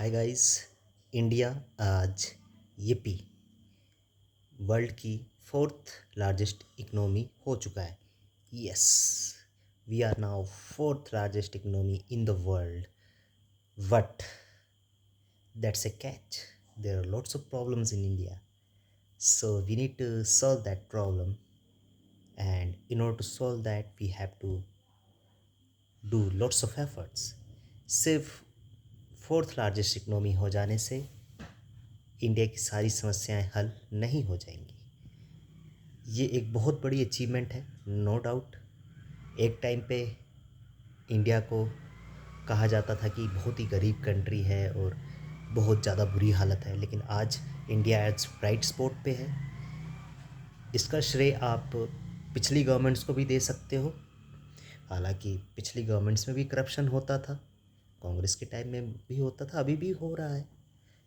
हाय guys. India आज यूपी world की फोर्थ लार्जेस्ट इकोनॉमी हो चुका है। Yes, we are now fourth largest economy in the world, but that's a catch. There are lots of problems in India, so we need to solve that problem, and in order to solve that we have to do lots of efforts. सिर्फ fourth largest economy हो जाने से India की सारी समस्याएं हल नहीं हो जाएंगी। ये एक बहुत बड़ी अचीवमेंट है, नो डाउट। एक टाइम पे इंडिया को कहा जाता था कि बहुत ही गरीब कंट्री है और बहुत ज़्यादा बुरी हालत है, लेकिन आज इंडिया एज ब्राइट स्पॉट पे है। इसका श्रेय आप पिछली गवर्नमेंट्स को भी दे सकते हो। हालांकि पिछली गवर्नमेंट्स में भी करप्शन होता था, कांग्रेस के टाइम में भी होता था, अभी भी हो रहा है,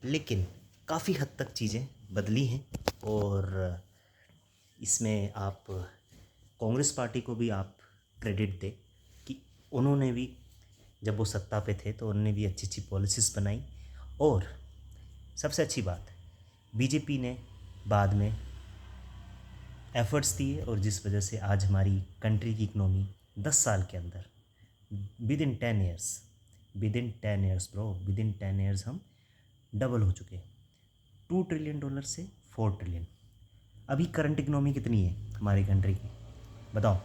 लेकिन काफ़ी हद तक चीज़ें बदली हैं। और इसमें आप कांग्रेस पार्टी को भी आप क्रेडिट दें कि उन्होंने भी जब वो सत्ता पे थे तो उन्होंने भी अच्छी अच्छी पॉलिसीज़ बनाई। और सबसे अच्छी बात, बीजेपी ने बाद में एफर्ट्स दिए और जिस वजह से आज हमारी कंट्री की इकनॉमी 10 साल के अंदर विद इन 10 ईयर्स हम डबल हो चुके हैं। $2 ट्रिलियन से $4 ट्रिलियन। अभी करंट इकनॉमी कितनी है हमारी कंट्री की, बताओ?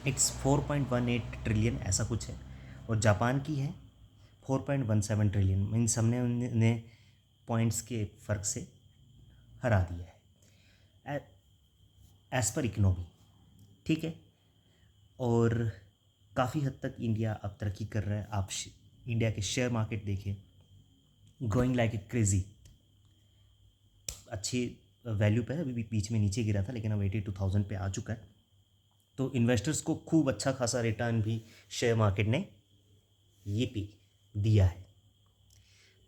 इट्स 4.18 ट्रिलियन ऐसा कुछ है, और जापान की है 4.17 ट्रिलियन। मीन्स हमने उन्हें पॉइंट्स के फ़र्क से हरा दिया है एज़ पर इकनॉमी, ठीक है। और काफ़ी हद तक इंडिया अब तरक्की कर रहा है। आप इंडिया के शेयर मार्केट देखें, ग्रोइंग लाइक ए क्रेज़ी, अच्छी वैल्यू पे है। अभी भी बीच में नीचे गिरा था, लेकिन अब 82,000 पे आ चुका है। तो इन्वेस्टर्स को खूब अच्छा खासा रिटर्न भी शेयर मार्केट ने ये भी दिया है।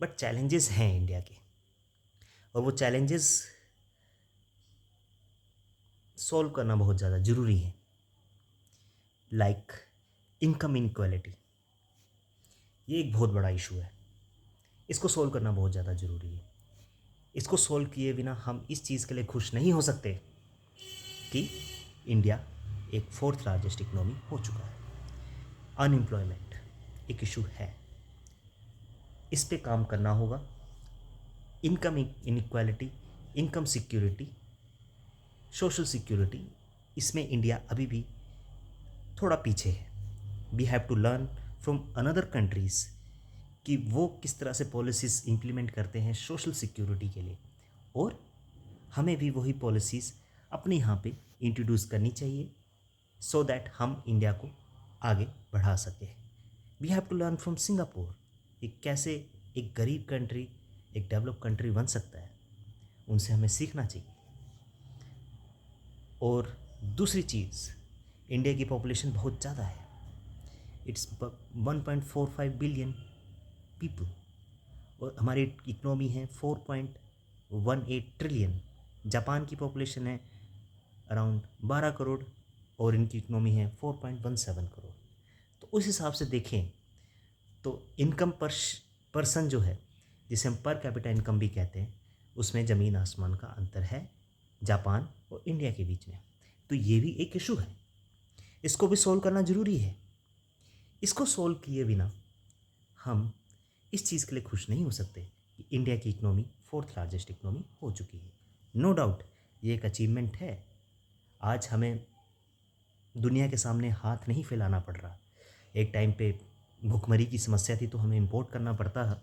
बट चैलेंजेस हैं इंडिया के, और वो चैलेंजेस सॉल्व करना बहुत ज़्यादा ज़रूरी है। लाइक इनकम इनक्वालिटी, ये एक बहुत बड़ा इशू है। इसको सॉल्व करना बहुत ज़्यादा ज़रूरी है। इसको सॉल्व किए बिना हम इस चीज़ के लिए खुश नहीं हो सकते कि इंडिया एक फोर्थ लार्जेस्ट इकोनॉमी हो चुका है। अनएम्प्लॉयमेंट एक इशू है, इस पे काम करना होगा। Income inequality, income security, social security, इसमें इंडिया अभी भी थोड़ा पीछे है। We have to learn from another countries कि वो किस तरह से पॉलिसीज़ इम्प्लीमेंट करते हैं सोशल सिक्योरिटी के लिए, और हमें भी वही पॉलिसीज़ अपने यहाँ पे इंट्रोड्यूस करनी चाहिए सो दैट हम इंडिया को आगे बढ़ा सकें। We have to learn from Singapore, एक कैसे एक गरीब कंट्री एक डेवलप कंट्री बन सकता है, उनसे हमें सीखना चाहिए। और दूसरी चीज़, इंडिया की पॉपुलेशन बहुत ज़्यादा है, इट्स 1.45 बिलियन पीपल, और हमारी इकनॉमी है 4.18 ट्रिलियन। जापान की पॉपुलेशन है अराउंड 12 करोड़ और इनकी इकनॉमी है 4.17 करोड़। तो उस हिसाब से देखें तो इनकम पर पर्सन जो है, जिसे हम पर कैपिटा इनकम भी कहते हैं, उसमें ज़मीन आसमान का अंतर है जापान और इंडिया के बीच में। तो ये भी एक इशू है, इसको भी सॉल्व करना ज़रूरी है। इसको सॉल्व किए बिना हम इस चीज़ के लिए खुश नहीं हो सकते कि इंडिया की इकनॉमी फोर्थ लार्जेस्ट इकनॉमी हो चुकी है। नो डाउट ये एक अचीवमेंट है। आज हमें दुनिया के सामने हाथ नहीं फैलाना पड़ रहा। एक टाइम पे भुखमरी की समस्या थी तो हमें इंपोर्ट करना पड़ता था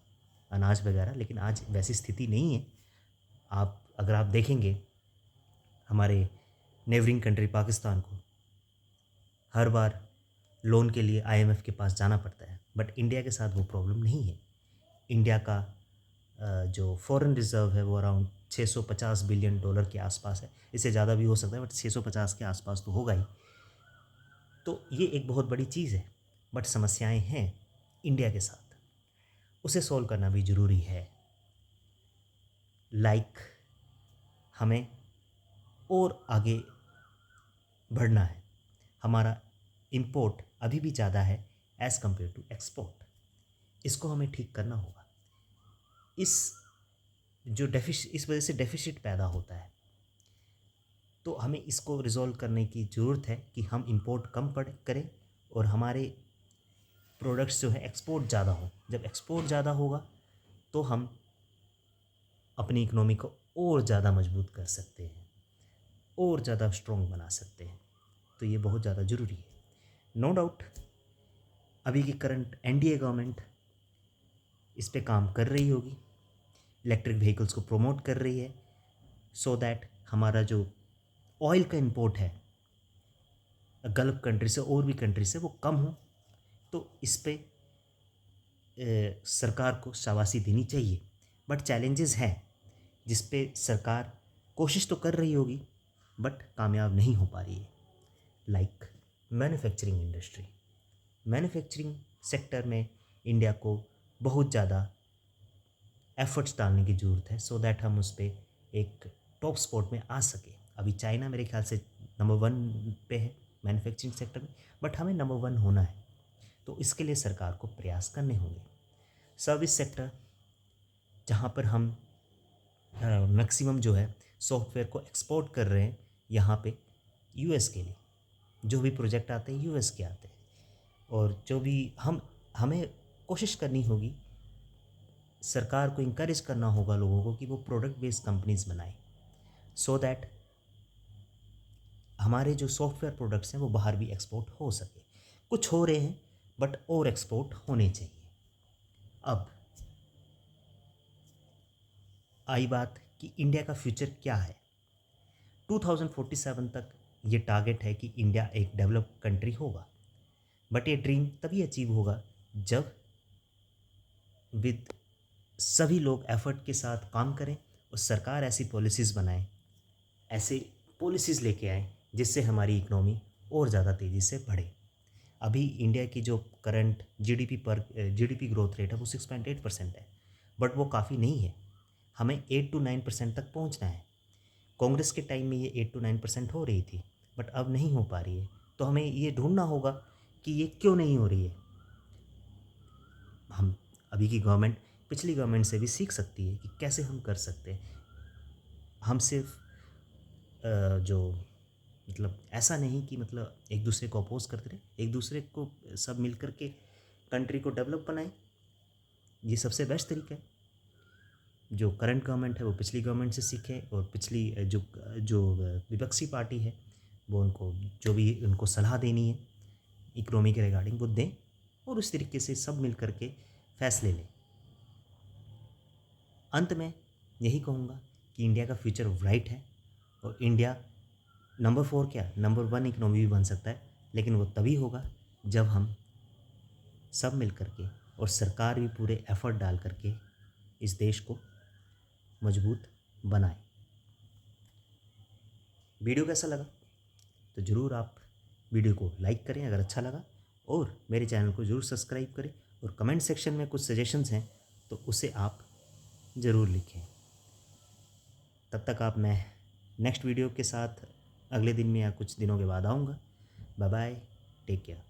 अनाज वगैरह, लेकिन आज वैसी स्थिति नहीं है। अगर आप देखेंगे हमारे नेबरिंग कंट्री पाकिस्तान को हर बार लोन के लिए आईएमएफ के पास जाना पड़ता है, बट इंडिया के साथ वो प्रॉब्लम नहीं है। इंडिया का जो फॉरेन रिज़र्व है वो अराउंड $650 बिलियन के आसपास है। इससे ज़्यादा भी हो सकता है, बट 650 के आसपास तो होगा ही। तो ये एक बहुत बड़ी चीज़ है, बट समस्याएं हैं इंडिया के साथ, उसे सॉल्व करना भी ज़रूरी है। लाइक हमें और आगे बढ़ना है। हमारा इंपोर्ट अभी भी ज़्यादा है एज़ कम्पेयर टू एक्सपोर्ट, इसको हमें ठीक करना होगा। इस इस वजह से डेफिसिट पैदा होता है। तो हमें इसको रिजॉल्व करने की ज़रूरत है कि हम इंपोर्ट कम करें और हमारे प्रोडक्ट्स जो है एक्सपोर्ट ज़्यादा हो। जब एक्सपोर्ट ज़्यादा होगा तो हम अपनी इकोनॉमी को और ज़्यादा मजबूत कर सकते हैं, और ज़्यादा स्ट्रॉन्ग बना सकते हैं। तो ये बहुत ज़्यादा ज़रूरी है। नो डाउट अभी की करंट एनडीए गवर्नमेंट इस पे काम कर रही होगी, इलेक्ट्रिक व्हीकल्स को प्रमोट कर रही है, सो दैट हमारा जो ऑयल का इंपोर्ट है गल्फ कंट्री से और भी कंट्री से वो कम हो। तो इस पे सरकार को शाबाशी देनी चाहिए। बट चैलेंजेस हैं जिस पे सरकार कोशिश तो कर रही होगी बट कामयाब नहीं हो पा रही है। Like manufacturing industry, manufacturing sector में इंडिया को बहुत ज़्यादा एफर्ट्स डालने की ज़रूरत है, सो दैट हम उस पर एक टॉप स्पॉट में आ सके। अभी चाइना मेरे ख्याल से नंबर 1 पे है मैन्युफैक्चरिंग सेक्टर में, बट हमें नंबर 1 होना है। तो इसके लिए सरकार को प्रयास करने होंगे। सर्विस सेक्टर, जहाँ पर हम मैक्सिमम जो है सॉफ्टवेयर को एक्सपोर्ट कर रहे हैं यहाँ पे यूएस के लिए, जो भी प्रोजेक्ट आते हैं यूएस के आते हैं। और जो भी हमें कोशिश करनी होगी, सरकार को इनकरेज करना होगा लोगों को कि वो प्रोडक्ट बेस्ड कंपनीज बनाएं, सो दैट हमारे जो सॉफ्टवेयर प्रोडक्ट्स हैं वो बाहर भी एक्सपोर्ट हो सके। कुछ हो रहे हैं बट और एक्सपोर्ट होने चाहिए। अब आई बात कि इंडिया का फ्यूचर क्या है। 2047 तक ये टारगेट है कि इंडिया एक डेवलप्ड कंट्री होगा, बट ये ड्रीम तभी अचीव होगा जब विद सभी लोग एफर्ट के साथ काम करें और सरकार ऐसी पॉलिसीज़ बनाए, ऐसे पॉलिसीज़ लेके आए जिससे हमारी इकोनॉमी और ज़्यादा तेज़ी से बढ़े। अभी इंडिया की जो करंट जीडीपी ग्रोथ रेट है वो 6.8% है, बट वो काफ़ी नहीं है। हमें 8 to 9% तक पहुंचना है। कांग्रेस के टाइम में ये 8 to 9% हो रही थी, बट अब नहीं हो पा रही है। तो हमें ये ढूंढना होगा कि ये क्यों नहीं हो रही है। हम अभी की गवर्नमेंट पिछली गवर्नमेंट से भी सीख सकती है कि कैसे हम कर सकते हैं। हम सिर्फ जो मतलब ऐसा नहीं कि मतलब एक दूसरे को अपोज करते रहे, एक दूसरे को सब मिल कर के कंट्री को डेवलप बनाएं। ये सबसे बेस्ट तरीका है। जो करंट गवर्नमेंट है वो पिछली गवर्नमेंट से सीखे, और पिछली जो जो विपक्षी पार्टी है वो उनको जो भी उनको सलाह देनी है इकोनॉमी के रिगार्डिंग वो दें, और उस तरीके से सब मिल कर के फैसले लें। अंत में यही कहूँगा कि इंडिया का फ्यूचर ब्राइट है, और इंडिया नंबर 4 क्या नंबर 1 इकोनॉमी भी बन सकता है, लेकिन वो तभी होगा जब हम सब मिल कर के और सरकार भी पूरे एफर्ट डाल करके इस देश को मजबूत बनाए। वीडियो कैसा लगा तो ज़रूर आप वीडियो को लाइक करें अगर अच्छा लगा, और मेरे चैनल को ज़रूर सब्सक्राइब करें, और कमेंट सेक्शन में कुछ सजेशंस हैं तो उसे आप ज़रूर लिखें। तब तक आप मैं नेक्स्ट वीडियो के साथ अगले दिन में या कुछ दिनों के बाद आऊँगा। Bye bye, take care.